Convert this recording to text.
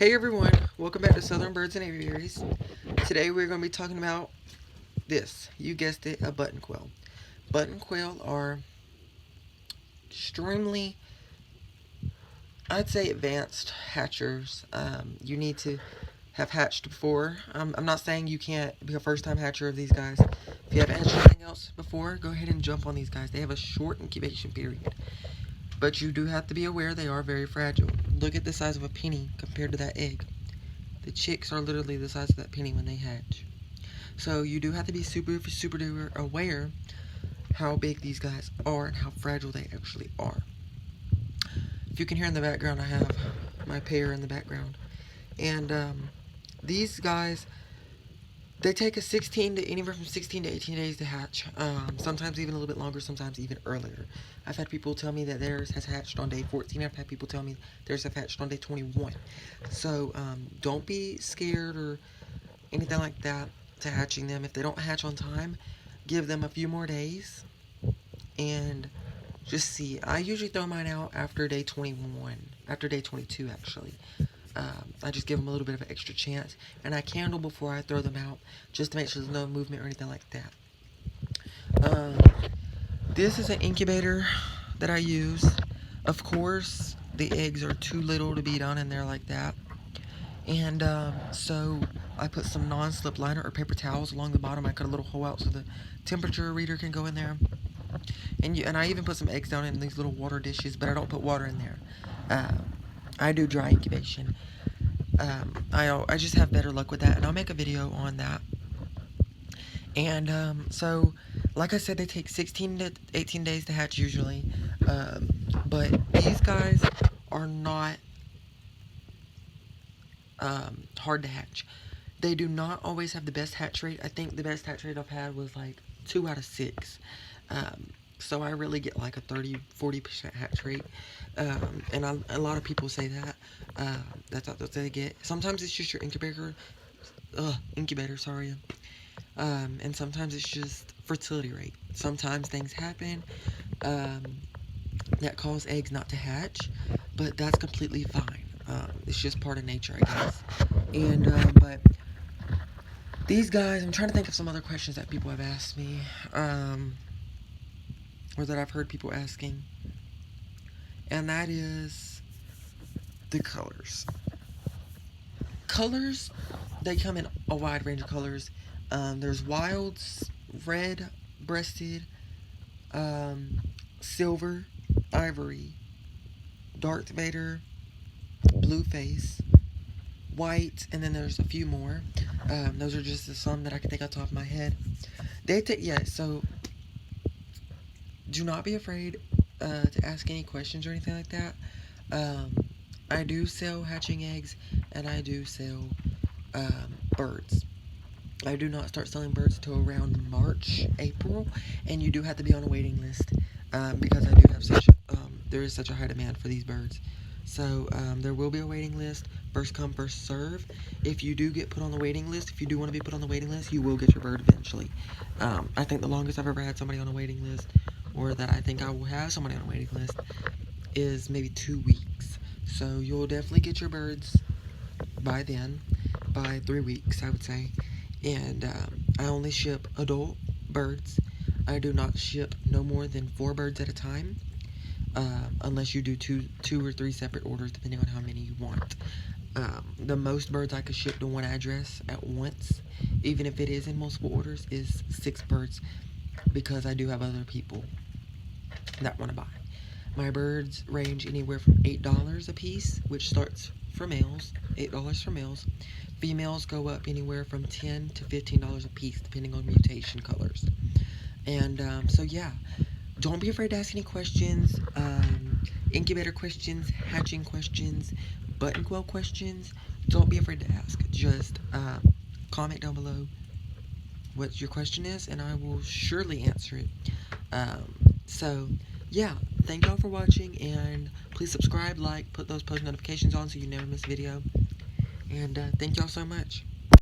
Hey everyone, welcome back to Southern Birds and Aviaries. Today we're going to be talking about this. You guessed it, a button quail. Button quail are extremely, I'd say, advanced hatchers. You need to have hatched before. I'm not saying you can't be a first-time hatcher of these guys. If you haven't hatched anything else before, go ahead and jump on these guys. They have a short incubation period. But you do have to be aware they are very fragile. Look at the size of a penny compared to that egg. The chicks are literally the size of that penny when they hatch. So you do have to be super duper aware how big these guys are and how fragile they actually are. If you can hear in the background, I have my pair in the background. And these guys, they take anywhere from 16 to 18 days to hatch. Sometimes even a little bit longer, sometimes even earlier. I've had people tell me that theirs has hatched on day 14. I've had people tell me theirs have hatched on day 21. So don't be scared or anything like that to hatching them. If they don't hatch on time, give them a few more days and just see. I usually throw mine out after day 21, after day 22 actually. I just give them a little bit of an extra chance, and I candle before I throw them out just to make sure there's no movement or anything like that. This is an incubator that I use. Of course, the eggs are too little to be down in there like that. And so I put some non-slip liner or paper towels along the bottom. I cut a little hole out so the temperature reader can go in there. And I even put some eggs down in these little water dishes, but I don't put water in there. I do dry incubation. I just have better luck with that, and I'll make a video on that. And so, like I said, they take 16 to 18 days to hatch usually. But these guys are not hard to hatch. They do not always have the best hatch rate. I think the best hatch rate I've had was like 2 out of 6. So I really get like a 30-40% hatch rate. And a lot of people say that. That's what they get. Sometimes it's just your incubator, sorry. And sometimes it's just fertility rate. Sometimes things happen that cause eggs not to hatch, but that's completely fine. It's just part of nature, I guess. And but these guys, I'm trying to think of some other questions that people have asked me, or that I've heard people asking, and that is the colors. Colors, they come in a wide range of colors. There's wilds, red breasted, silver, ivory, dark Vader, blue face, white, and then there's a few more. Those are just some that I can think off the top of my head. So do not be afraid to ask any questions or anything like that. I do sell hatching eggs, and I do sell birds. I do not start selling birds until around March, April, and you do have to be on a waiting list because I do have there is such a high demand for these birds. So there will be a waiting list, first come, first serve. If you do get put on the waiting list, if you do want to be put on the waiting list, you will get your bird eventually. I think the longest I've ever had somebody on a waiting list, or that I think I will have somebody on a waiting list, is maybe 2 weeks. So you'll definitely get your birds by then, by 3 weeks I would say. And I only ship adult birds. I do not ship no more than 4 birds at a time, unless you do two or 3 separate orders depending on how many you want. The most birds I could ship to one address at once, even if it is in multiple orders, is 6 birds, because I do have other people that want to buy. My birds range anywhere from $8 a piece, which starts for males, $8 for males. Females go up anywhere from $10 to $15 a piece, depending on mutation colors. And so yeah, don't be afraid to ask any questions, incubator questions, hatching questions, button quail questions. Don't be afraid to ask. Just comment down below what your question is, and I will surely answer it. So yeah, thank y'all for watching, and please subscribe, like, put those post notifications on so you never miss a video. And thank y'all so much.